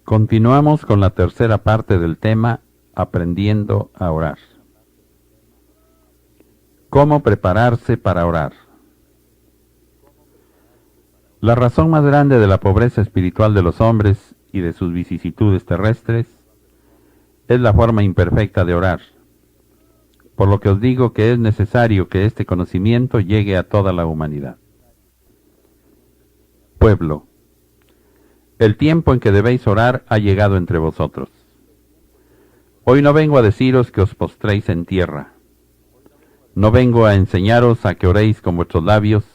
Continuamos con la tercera parte del tema Aprendiendo a orar. ¿Cómo prepararse para orar? La razón más grande de la pobreza espiritual de los hombres y de sus vicisitudes terrestres es la forma imperfecta de orar, por lo que os digo que es necesario que este conocimiento llegue a toda la humanidad. Pueblo, el tiempo en que debéis orar ha llegado entre vosotros. Hoy no vengo a deciros que os postréis en tierra. No vengo a enseñaros a que oréis con vuestros labios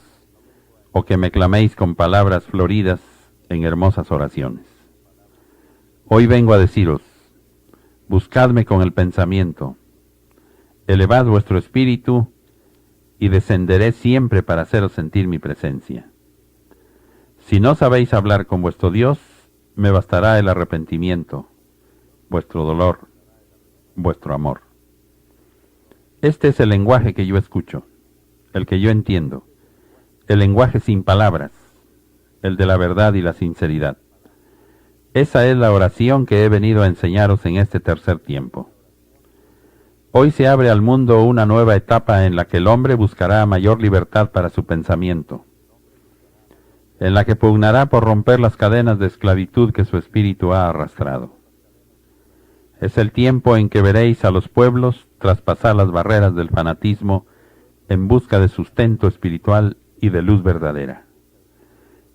o que me claméis con palabras floridas en hermosas oraciones. Hoy vengo a deciros, buscadme con el pensamiento, elevad vuestro espíritu y descenderé siempre para haceros sentir mi presencia. Si no sabéis hablar con vuestro Dios, me bastará el arrepentimiento, vuestro dolor, vuestro amor. Este es el lenguaje que yo escucho, el que yo entiendo, el lenguaje sin palabras, el de la verdad y la sinceridad. Esa es la oración que he venido a enseñaros en este tercer tiempo. Hoy se abre al mundo una nueva etapa en la que el hombre buscará mayor libertad para su pensamiento, en la que pugnará por romper las cadenas de esclavitud que su espíritu ha arrastrado. Es el tiempo en que veréis a los pueblos traspasar las barreras del fanatismo en busca de sustento espiritual y de luz verdadera.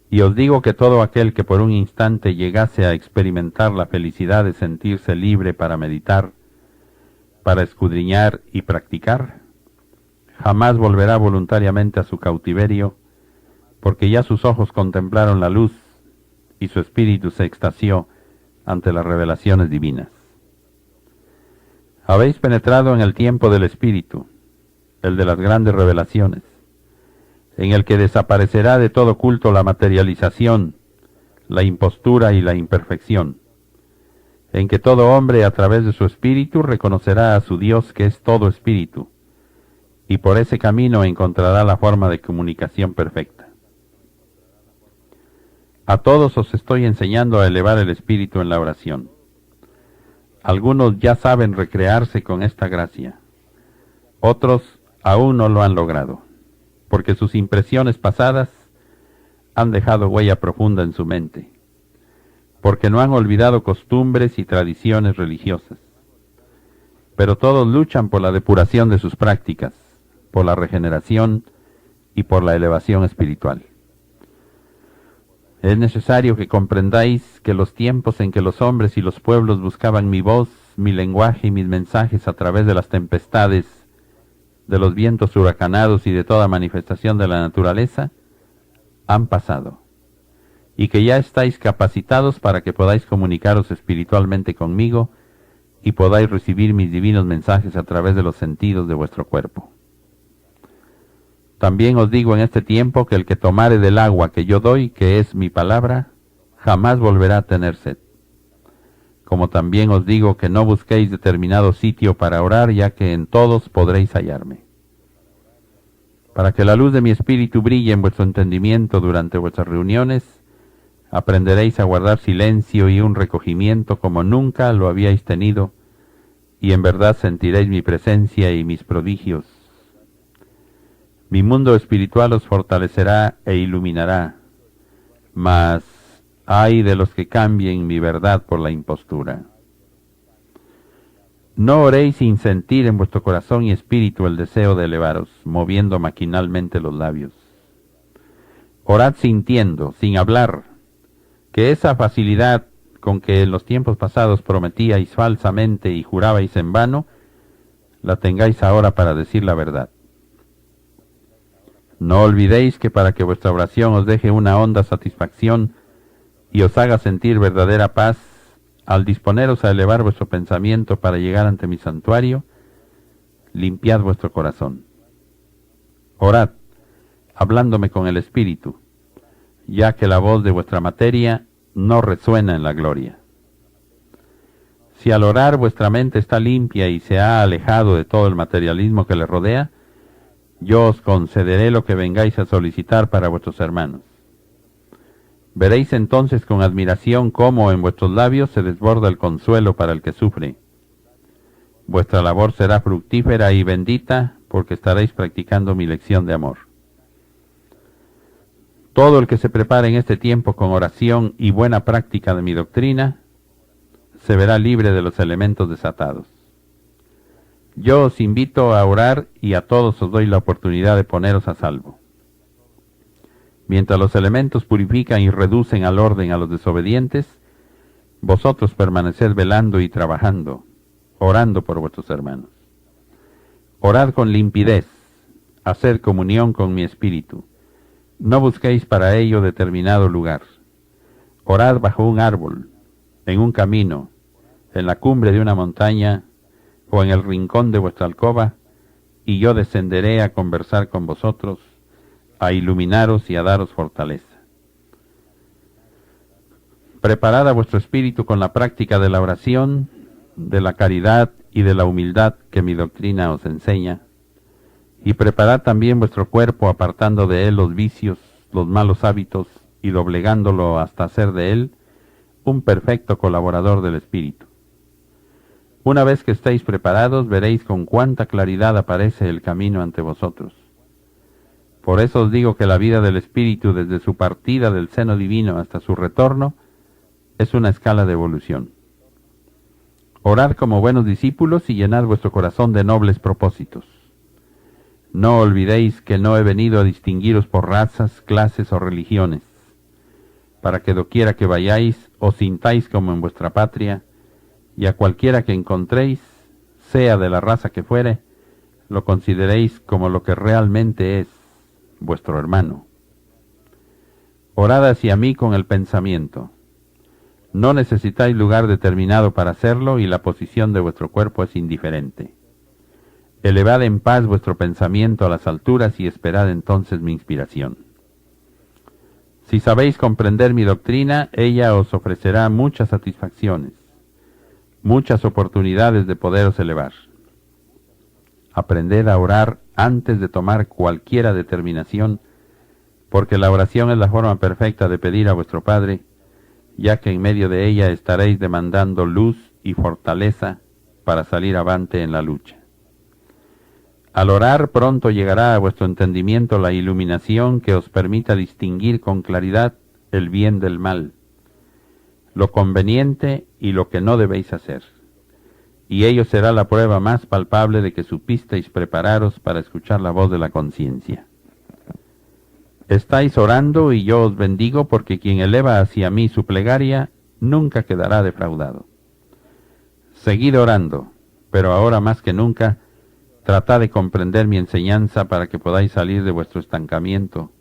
Y os digo que todo aquel que por un instante llegase a experimentar la felicidad de sentirse libre para meditar, para escudriñar y practicar, jamás volverá voluntariamente a su cautiverio, porque ya sus ojos contemplaron la luz y su espíritu se extasió ante las revelaciones divinas. Habéis penetrado en el tiempo del espíritu, el de las grandes revelaciones, en el que desaparecerá de todo culto la materialización, la impostura y la imperfección, en que todo hombre a través de su espíritu reconocerá a su Dios que es todo espíritu, y por ese camino encontrará la forma de comunicación perfecta. A todos os estoy enseñando a elevar el espíritu en la oración. Algunos ya saben recrearse con esta gracia, otros aún no lo han logrado, porque sus impresiones pasadas han dejado huella profunda en su mente, porque no han olvidado costumbres y tradiciones religiosas. Pero todos luchan por la depuración de sus prácticas, por la regeneración y por la elevación espiritual. Es necesario que comprendáis que los tiempos en que los hombres y los pueblos buscaban mi voz, mi lenguaje y mis mensajes a través de las tempestades, de los vientos huracanados y de toda manifestación de la naturaleza, han pasado, y que ya estáis capacitados para que podáis comunicaros espiritualmente conmigo y podáis recibir mis divinos mensajes a través de los sentidos de vuestro cuerpo. También os digo en este tiempo que el que tomare del agua que yo doy, que es mi palabra, jamás volverá a tener sed. Como también os digo que no busquéis determinado sitio para orar, ya que en todos podréis hallarme. Para que la luz de mi espíritu brille en vuestro entendimiento durante vuestras reuniones, aprenderéis a guardar silencio y un recogimiento como nunca lo habíais tenido, y en verdad sentiréis mi presencia y mis prodigios. Mi mundo espiritual os fortalecerá e iluminará, mas ay de los que cambien mi verdad por la impostura. No oréis sin sentir en vuestro corazón y espíritu el deseo de elevaros, moviendo maquinalmente los labios. Orad sintiendo, sin hablar, que esa facilidad con que en los tiempos pasados prometíais falsamente y jurabais en vano, la tengáis ahora para decir la verdad. No olvidéis que para que vuestra oración os deje una honda satisfacción y os haga sentir verdadera paz, al disponeros a elevar vuestro pensamiento para llegar ante mi santuario, limpiad vuestro corazón. Orad, hablándome con el Espíritu, ya que la voz de vuestra materia no resuena en la gloria. Si al orar vuestra mente está limpia y se ha alejado de todo el materialismo que le rodea, yo os concederé lo que vengáis a solicitar para vuestros hermanos. Veréis entonces con admiración cómo en vuestros labios se desborda el consuelo para el que sufre. Vuestra labor será fructífera y bendita, porque estaréis practicando mi lección de amor. Todo el que se prepare en este tiempo con oración y buena práctica de mi doctrina, se verá libre de los elementos desatados. Yo os invito a orar y a todos os doy la oportunidad de poneros a salvo. Mientras los elementos purifican y reducen al orden a los desobedientes, vosotros permaneced velando y trabajando, orando por vuestros hermanos. Orad con limpidez, haced comunión con mi espíritu. No busquéis para ello determinado lugar. Orad bajo un árbol, en un camino, en la cumbre de una montaña o en el rincón de vuestra alcoba, y yo descenderé a conversar con vosotros, a iluminaros y a daros fortaleza. Preparad a vuestro espíritu con la práctica de la oración, de la caridad y de la humildad que mi doctrina os enseña, y preparad también vuestro cuerpo apartando de él los vicios, los malos hábitos, y doblegándolo hasta hacer de él un perfecto colaborador del espíritu. Una vez que estéis preparados, veréis con cuánta claridad aparece el camino ante vosotros. Por eso os digo que la vida del espíritu desde su partida del seno divino hasta su retorno es una escala de evolución. Orad como buenos discípulos y llenad vuestro corazón de nobles propósitos. No olvidéis que no he venido a distinguiros por razas, clases o religiones, para que doquiera que vayáis os sintáis como en vuestra patria, y a cualquiera que encontréis, sea de la raza que fuere, lo consideréis como lo que realmente es, vuestro hermano. Orad hacia mí con el pensamiento. No necesitáis lugar determinado para hacerlo y la posición de vuestro cuerpo es indiferente. Elevad en paz vuestro pensamiento a las alturas y esperad entonces mi inspiración. Si sabéis comprender mi doctrina, ella os ofrecerá muchas satisfacciones, muchas oportunidades de poderos elevar. Aprended a orar antes de tomar cualquiera determinación, porque la oración es la forma perfecta de pedir a vuestro Padre, ya que en medio de ella estaréis demandando luz y fortaleza para salir avante en la lucha. Al orar pronto llegará a vuestro entendimiento la iluminación que os permita distinguir con claridad el bien del mal, lo conveniente y lo que no debéis hacer. Y ello será la prueba más palpable de que supisteis prepararos para escuchar la voz de la conciencia. Estáis orando y yo os bendigo porque quien eleva hacia mí su plegaria nunca quedará defraudado. Seguid orando, pero ahora más que nunca, tratad de comprender mi enseñanza para que podáis salir de vuestro estancamiento,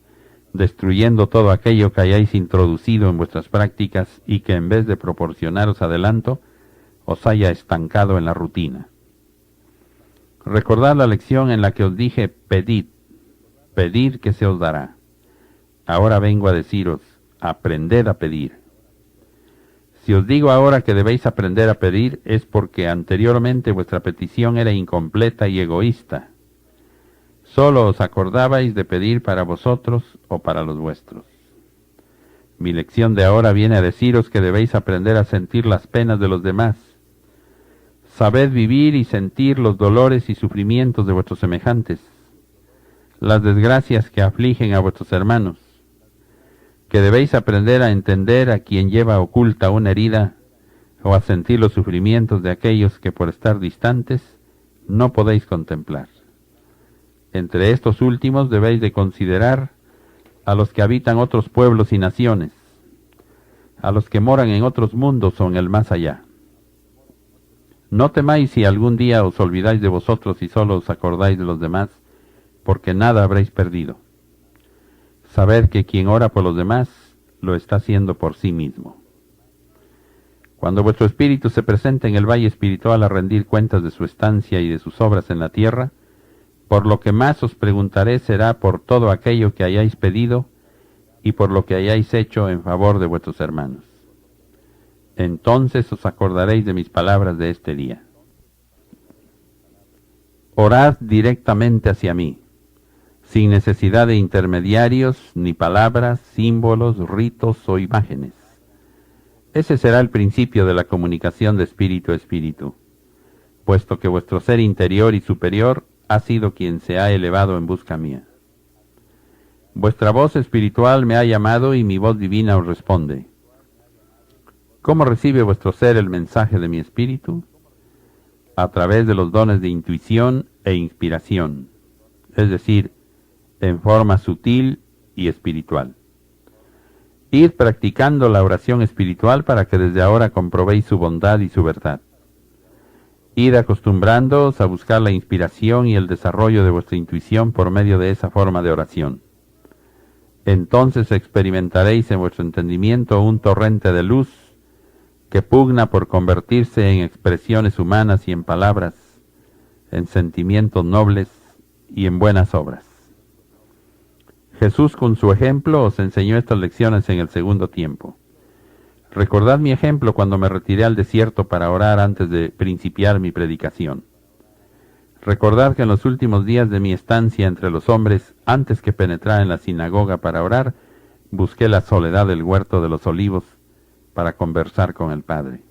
destruyendo todo aquello que hayáis introducido en vuestras prácticas y que en vez de proporcionaros adelanto, os haya estancado en la rutina. Recordad la lección en la que os dije, pedid, pedid que se os dará. Ahora vengo a deciros, aprended a pedir. Si os digo ahora que debéis aprender a pedir, es porque anteriormente vuestra petición era incompleta y egoísta. Solo os acordabais de pedir para vosotros o para los vuestros. Mi lección de ahora viene a deciros que debéis aprender a sentir las penas de los demás. Sabed vivir y sentir los dolores y sufrimientos de vuestros semejantes, las desgracias que afligen a vuestros hermanos, que debéis aprender a entender a quien lleva oculta una herida o a sentir los sufrimientos de aquellos que por estar distantes no podéis contemplar. Entre estos últimos debéis de considerar a los que habitan otros pueblos y naciones, a los que moran en otros mundos o en el más allá. No temáis si algún día os olvidáis de vosotros y solo os acordáis de los demás, porque nada habréis perdido. Sabed que quien ora por los demás, lo está haciendo por sí mismo. Cuando vuestro espíritu se presente en el valle espiritual a rendir cuentas de su estancia y de sus obras en la tierra, por lo que más os preguntaré será por todo aquello que hayáis pedido y por lo que hayáis hecho en favor de vuestros hermanos. Entonces os acordaréis de mis palabras de este día. Orad directamente hacia mí. sin necesidad de intermediarios, ni palabras, símbolos, ritos o imágenes. Ese será el principio de la comunicación de espíritu a espíritu, puesto que vuestro ser interior y superior ha sido quien se ha elevado en busca mía. Vuestra voz espiritual me ha llamado y mi voz divina os responde. ¿Cómo recibe vuestro ser el mensaje de mi espíritu? A través de los dones de intuición e inspiración, es decir, en forma sutil y espiritual. Id practicando la oración espiritual para que desde ahora comprobéis su bondad y su verdad. Id acostumbrándoos a buscar la inspiración y el desarrollo de vuestra intuición por medio de esa forma de oración. Entonces experimentaréis en vuestro entendimiento un torrente de luz que pugna por convertirse en expresiones humanas y en palabras, en sentimientos nobles y en buenas obras. Jesús con su ejemplo os enseñó estas lecciones en el segundo tiempo. Recordad mi ejemplo cuando me retiré al desierto para orar antes de principiar mi predicación. Recordad que en los últimos días de mi estancia entre los hombres, antes que penetrar en la sinagoga para orar, busqué la soledad del huerto de los olivos para conversar con el Padre.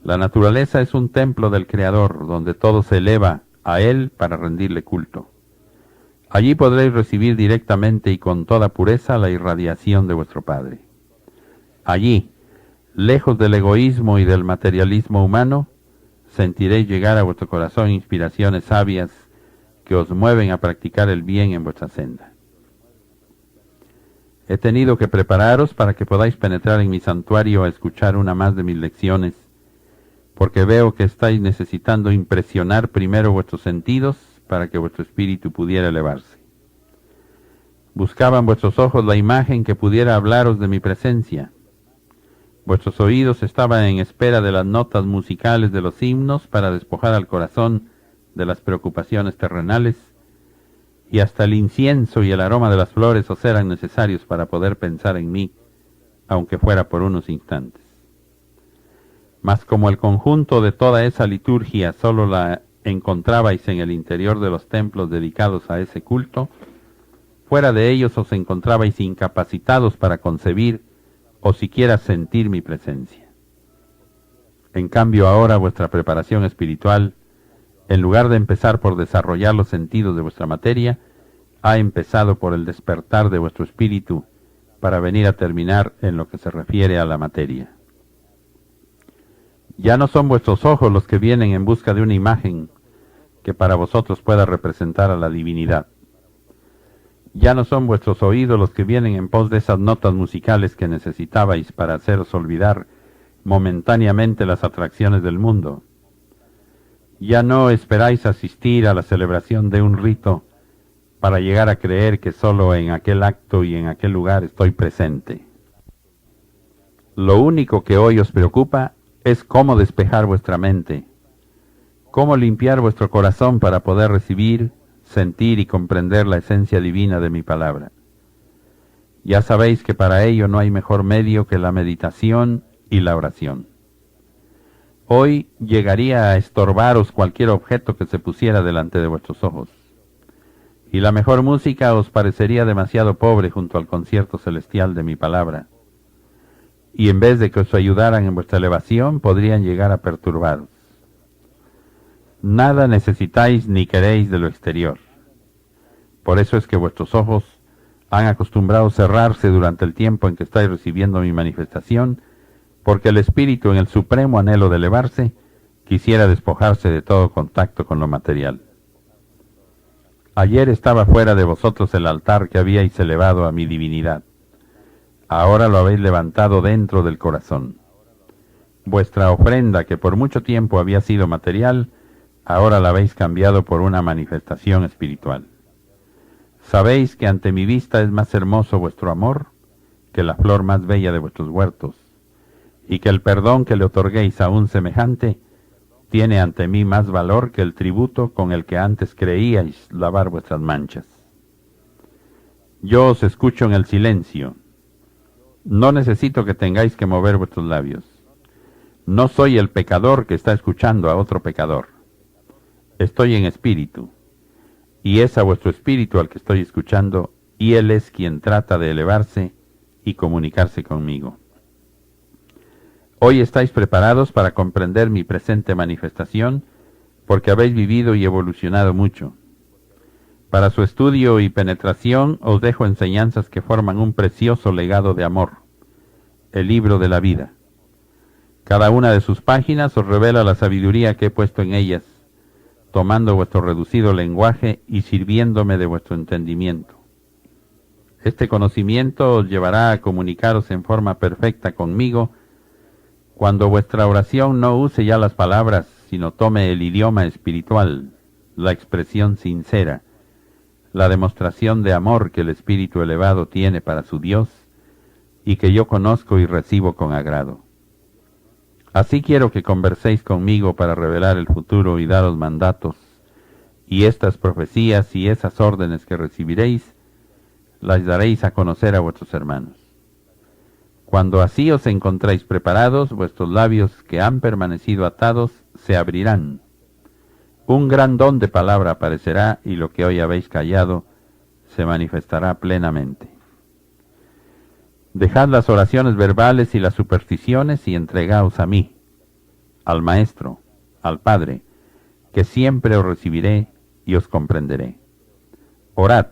La naturaleza es un templo del Creador, donde todo se eleva a Él para rendirle culto. Allí podréis recibir directamente y con toda pureza la irradiación de vuestro Padre. Allí, lejos del egoísmo y del materialismo humano, sentiréis llegar a vuestro corazón inspiraciones sabias que os mueven a practicar el bien en vuestra senda. He tenido que prepararos para que podáis penetrar en mi santuario a escuchar una más de mis lecciones, porque veo que estáis necesitando impresionar primero vuestros sentidos para que vuestro espíritu pudiera elevarse. Buscaban vuestros ojos la imagen que pudiera hablaros de mi presencia. Vuestros oídos estaban en espera de las notas musicales de los himnos para despojar al corazón de las preocupaciones terrenales, y hasta el incienso y el aroma de las flores os eran necesarios para poder pensar en mí, aunque fuera por unos instantes. Mas como el conjunto de toda esa liturgia solo la encontrabais en el interior de los templos dedicados a ese culto, fuera de ellos os encontrabais incapacitados para concebir o siquiera sentir mi presencia. En cambio ahora vuestra preparación espiritual, en lugar de empezar por desarrollar los sentidos de vuestra materia, ha empezado por el despertar de vuestro espíritu para venir a terminar en lo que se refiere a la materia. Ya no son vuestros ojos los que vienen en busca de una imagen que para vosotros pueda representar a la divinidad. Ya no son vuestros oídos los que vienen en pos de esas notas musicales que necesitabais para haceros olvidar momentáneamente las atracciones del mundo. Ya no esperáis asistir a la celebración de un rito para llegar a creer que solo en aquel acto y en aquel lugar estoy presente. Lo único que hoy os preocupa es cómo despejar vuestra mente, cómo limpiar vuestro corazón para poder recibir, sentir y comprender la esencia divina de mi palabra. Ya sabéis que para ello no hay mejor medio que la meditación y la oración. Hoy llegaría a estorbaros cualquier objeto que se pusiera delante de vuestros ojos, y la mejor música os parecería demasiado pobre junto al concierto celestial de mi palabra, y en vez de que os ayudaran en vuestra elevación, podrían llegar a perturbaros. Nada necesitáis ni queréis de lo exterior. Por eso es que vuestros ojos han acostumbrado cerrarse durante el tiempo en que estáis recibiendo mi manifestación, porque el espíritu en el supremo anhelo de elevarse quisiera despojarse de todo contacto con lo material. Ayer estaba fuera de vosotros el altar que habíais elevado a mi divinidad. Ahora lo habéis levantado dentro del corazón. Vuestra ofrenda, que por mucho tiempo había sido material, ahora la habéis cambiado por una manifestación espiritual. Sabéis que ante mi vista es más hermoso vuestro amor que la flor más bella de vuestros huertos, y que el perdón que le otorguéis a un semejante tiene ante mí más valor que el tributo con el que antes creíais lavar vuestras manchas. Yo os escucho en el silencio. No necesito que tengáis que mover vuestros labios. No soy el pecador que está escuchando a otro pecador. Estoy en espíritu. y es a vuestro espíritu al que estoy escuchando, y Él es quien trata de elevarse y comunicarse conmigo. Hoy estáis preparados para comprender mi presente manifestación, porque habéis vivido y evolucionado mucho. Para su estudio y penetración os dejo enseñanzas que forman un precioso legado de amor, el libro de la vida. Cada una de sus páginas os revela la sabiduría que he puesto en ellas, tomando vuestro reducido lenguaje y sirviéndome de vuestro entendimiento. Este conocimiento os llevará a comunicaros en forma perfecta conmigo, cuando vuestra oración no use ya las palabras, sino tome el idioma espiritual, la expresión sincera, la demostración de amor que el Espíritu elevado tiene para su Dios y que yo conozco y recibo con agrado. Así quiero que converséis conmigo para revelar el futuro y daros mandatos, y estas profecías y esas órdenes que recibiréis, las daréis a conocer a vuestros hermanos. Cuando así os encontréis preparados, vuestros labios que han permanecido atados se abrirán. Un gran don de palabra aparecerá y lo que hoy habéis callado se manifestará plenamente. Dejad las oraciones verbales y las supersticiones y entregaos a mí, al Maestro, al Padre, que siempre os recibiré y os comprenderé. Orad,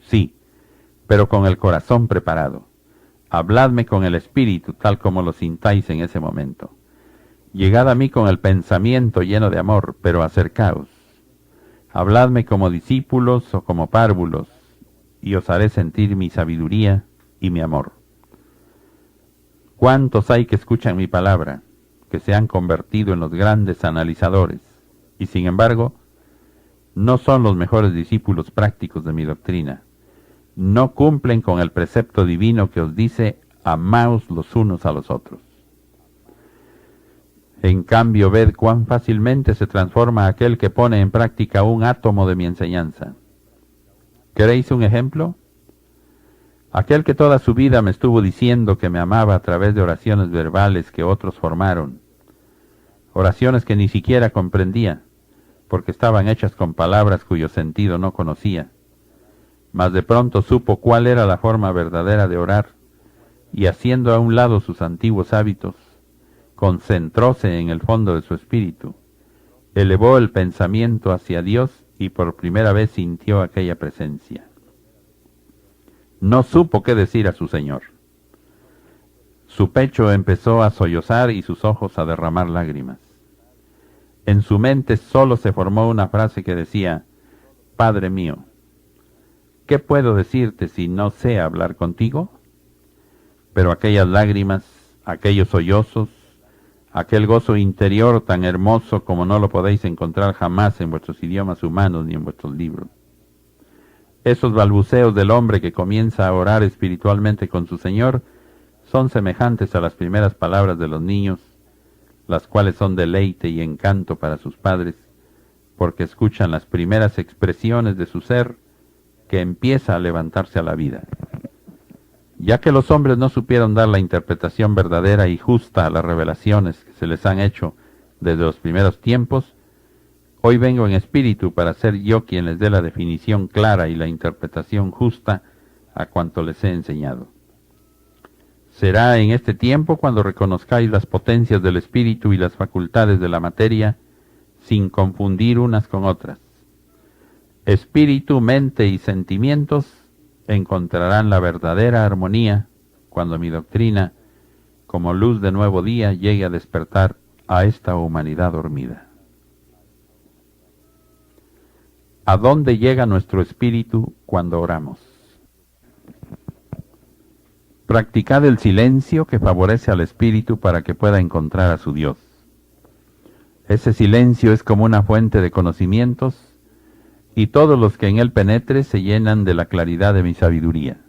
sí, pero con el corazón preparado. Habladme con el Espíritu tal como lo sintáis en ese momento. Llegad a mí con el pensamiento lleno de amor, pero acercaos. Habladme como discípulos o como párvulos, y os haré sentir mi sabiduría y mi amor. ¿Cuántos hay que escuchan mi palabra, que se han convertido en los grandes analizadores, y sin embargo, no son los mejores discípulos prácticos de mi doctrina? No cumplen con el precepto divino que os dice, amaos los unos a los otros. En cambio, ved cuán fácilmente se transforma aquel que pone en práctica un átomo de mi enseñanza. ¿Queréis un ejemplo? Aquel que toda su vida me estuvo diciendo que me amaba a través de oraciones verbales que otros formaron, oraciones que ni siquiera comprendía, porque estaban hechas con palabras cuyo sentido no conocía, mas de pronto supo cuál era la forma verdadera de orar, y haciendo a un lado sus antiguos hábitos, concentróse en el fondo de su espíritu, elevó el pensamiento hacia Dios y por primera vez sintió aquella presencia. No supo qué decir a su Señor. Su pecho empezó a sollozar y sus ojos a derramar lágrimas. En su mente solo se formó una frase que decía, Padre mío, ¿qué puedo decirte si no sé hablar contigo? Pero aquellas lágrimas, aquellos sollozos, aquel gozo interior tan hermoso como no lo podéis encontrar jamás en vuestros idiomas humanos ni en vuestros libros. Esos balbuceos del hombre que comienza a orar espiritualmente con su Señor son semejantes a las primeras palabras de los niños, las cuales son deleite y encanto para sus padres, porque escuchan las primeras expresiones de su ser que empieza a levantarse a la vida. Ya que los hombres no supieron dar la interpretación verdadera y justa a las revelaciones que se les han hecho desde los primeros tiempos, hoy vengo en espíritu para ser yo quien les dé la definición clara y la interpretación justa a cuanto les he enseñado. Será en este tiempo cuando reconozcáis las potencias del espíritu y las facultades de la materia, sin confundir unas con otras. Espíritu, mente y sentimientos encontrarán la verdadera armonía cuando mi doctrina, como luz de nuevo día, llegue a despertar a esta humanidad dormida. ¿A dónde llega nuestro espíritu cuando oramos? Practicad el silencio que favorece al espíritu para que pueda encontrar a su Dios. Ese silencio es como una fuente de conocimientos, y todos los que en él penetre se llenan de la claridad de mi sabiduría.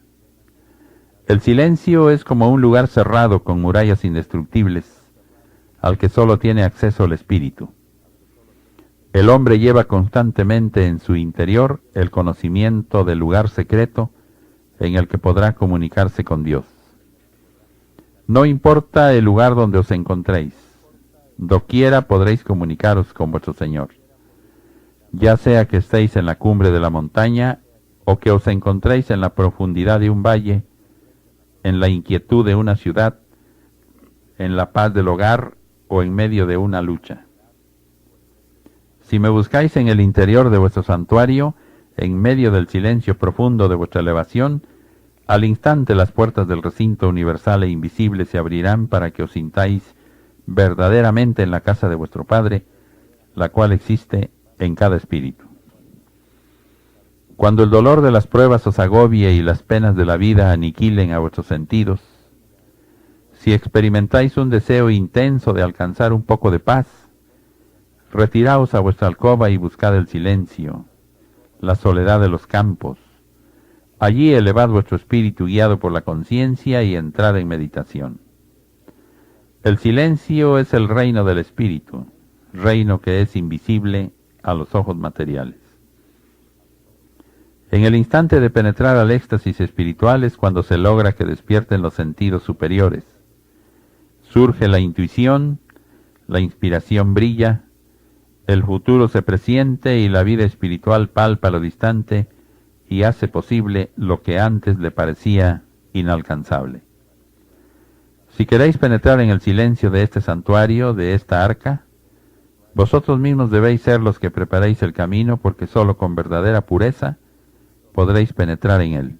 El silencio es como un lugar cerrado con murallas indestructibles, al que solo tiene acceso el espíritu. El hombre lleva constantemente en su interior el conocimiento del lugar secreto en el que podrá comunicarse con Dios. No importa el lugar donde os encontréis, doquiera podréis comunicaros con vuestro Señor. ya sea que estéis en la cumbre de la montaña o que os encontréis en la profundidad de un valle, en la inquietud de una ciudad, en la paz del hogar o en medio de una lucha. Si me buscáis en el interior de vuestro santuario, en medio del silencio profundo de vuestra elevación, al instante las puertas del recinto universal e invisible se abrirán para que os sintáis verdaderamente en la casa de vuestro Padre, la cual existe en cada espíritu. Cuando el dolor de las pruebas os agobie y las penas de la vida aniquilen a vuestros sentidos, si experimentáis un deseo intenso de alcanzar un poco de paz, retiraos a vuestra alcoba y buscad el silencio, la soledad de los campos. Allí elevad vuestro espíritu guiado por la conciencia y entrad en meditación. El silencio es el reino del espíritu, reino que es invisible a los ojos materiales. En el instante de penetrar al éxtasis espiritual es cuando se logra que despierten los sentidos superiores. Surge la intuición, la inspiración brilla, el futuro se presiente y la vida espiritual palpa lo distante y hace posible lo que antes le parecía inalcanzable. Si queréis penetrar en el silencio de este santuario, de esta arca, vosotros mismos debéis ser los que preparéis el camino, porque sólo con verdadera pureza podréis penetrar en él.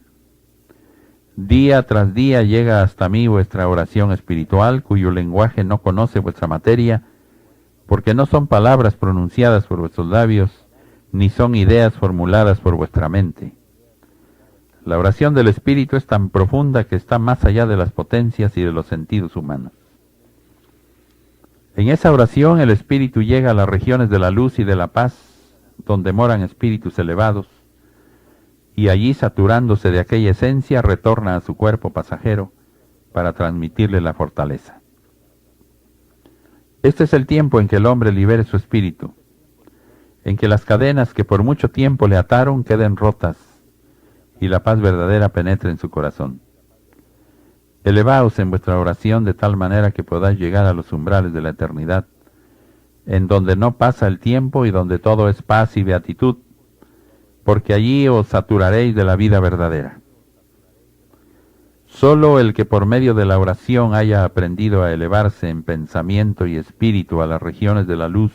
Día tras día llega hasta mí vuestra oración espiritual, cuyo lenguaje no conoce vuestra materia, porque no son palabras pronunciadas por vuestros labios, ni son ideas formuladas por vuestra mente. La oración del Espíritu es tan profunda que está más allá de las potencias y de los sentidos humanos. En esa oración el Espíritu llega a las regiones de la luz y de la paz, donde moran espíritus elevados, y allí, saturándose de aquella esencia, retorna a su cuerpo pasajero para transmitirle la fortaleza. Este es el tiempo en que el hombre libere su espíritu, en que las cadenas que por mucho tiempo le ataron queden rotas y la paz verdadera penetre en su corazón. Elevaos en vuestra oración de tal manera que podáis llegar a los umbrales de la eternidad, en donde no pasa el tiempo y donde todo es paz y beatitud, porque allí os saturaréis de la vida verdadera. Solo el que por medio de la oración haya aprendido a elevarse en pensamiento y espíritu a las regiones de la luz,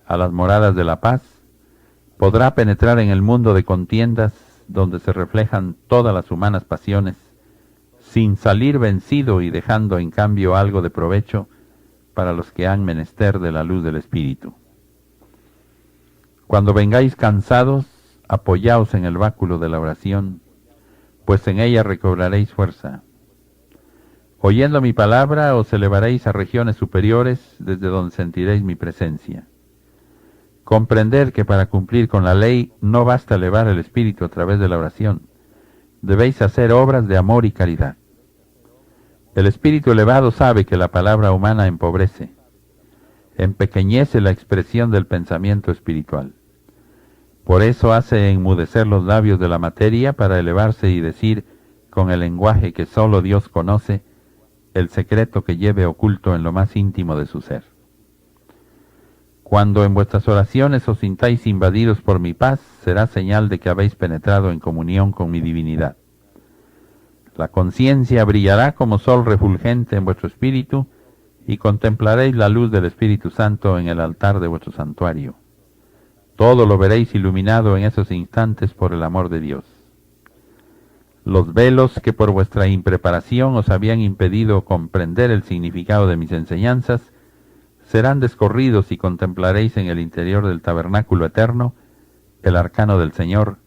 a las moradas de la paz, podrá penetrar en el mundo de contiendas donde se reflejan todas las humanas pasiones, sin salir vencido y dejando en cambio algo de provecho para los que han menester de la luz del Espíritu. Cuando vengáis cansados, apoyaos en el báculo de la oración, pues en ella recobraréis fuerza. Oyendo mi palabra, os elevaréis a regiones superiores, desde donde sentiréis mi presencia. Comprender que para cumplir con la ley no basta elevar el espíritu a través de la oración, debéis hacer obras de amor y caridad. El espíritu elevado sabe que la palabra humana empobrece, empequeñece la expresión del pensamiento espiritual. Por eso hace enmudecer los labios de la materia para elevarse y decir, con el lenguaje que sólo Dios conoce, el secreto que lleve oculto en lo más íntimo de su ser. Cuando en vuestras oraciones os sintáis invadidos por mi paz, será señal de que habéis penetrado en comunión con mi divinidad. La conciencia brillará como sol refulgente en vuestro espíritu y contemplaréis la luz del Espíritu Santo en el altar de vuestro santuario. Todo lo veréis iluminado en esos instantes por el amor de Dios. Los velos que por vuestra impreparación os habían impedido comprender el significado de mis enseñanzas serán descorridos y contemplaréis en el interior del tabernáculo eterno el arcano del Señor,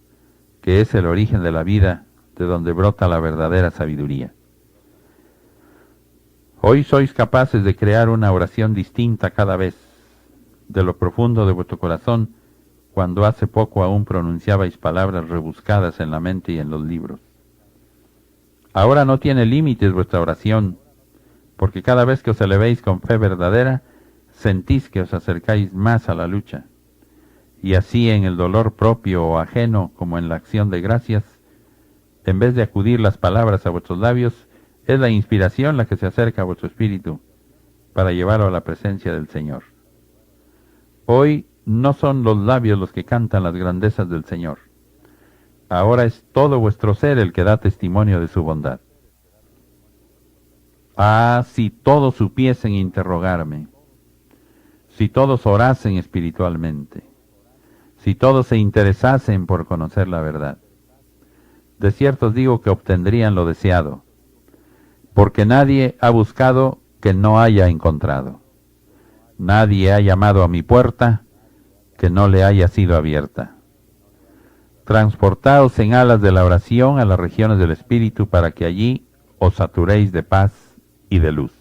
que es el origen de la vida, de donde brota la verdadera sabiduría. Hoy sois capaces de crear una oración distinta cada vez, de lo profundo de vuestro corazón, cuando hace poco aún pronunciabais palabras rebuscadas en la mente y en los libros. Ahora no tiene límites vuestra oración, porque cada vez que os elevéis con fe verdadera, sentís que os acercáis más a la lucha, y así en el dolor propio o ajeno como en la acción de gracias, en vez de acudir las palabras a vuestros labios, es la inspiración la que se acerca a vuestro espíritu para llevarlo a la presencia del Señor. Hoy no son los labios los que cantan las grandezas del Señor. Ahora es todo vuestro ser el que da testimonio de su bondad. Ah, si todos supiesen interrogarme, si todos orasen espiritualmente, si todos se interesasen por conocer la verdad. De cierto os digo que obtendrían lo deseado, porque nadie ha buscado que no haya encontrado. Nadie ha llamado a mi puerta que no le haya sido abierta. Transportaos en alas de la oración a las regiones del Espíritu para que allí os saturéis de paz y de luz.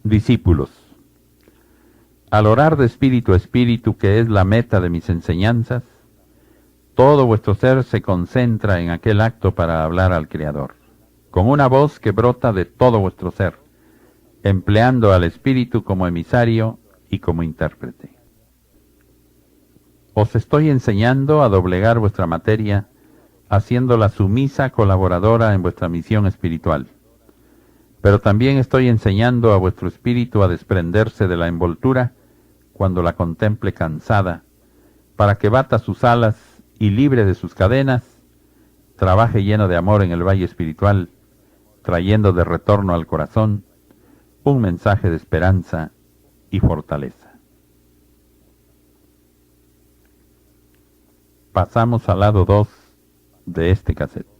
Discípulos, al orar de espíritu a espíritu, que es la meta de mis enseñanzas, todo vuestro ser se concentra en aquel acto para hablar al Creador, con una voz que brota de todo vuestro ser, empleando al Espíritu como emisario y como intérprete. Os estoy enseñando a doblegar vuestra materia, haciéndola sumisa colaboradora en vuestra misión espiritual. Pero también estoy enseñando a vuestro espíritu a desprenderse de la envoltura cuando la contemple cansada, para que bata sus alas y libre de sus cadenas, trabaje lleno de amor en el valle espiritual, trayendo de retorno al corazón un mensaje de esperanza y fortaleza. Pasamos al lado 2 de este cassette.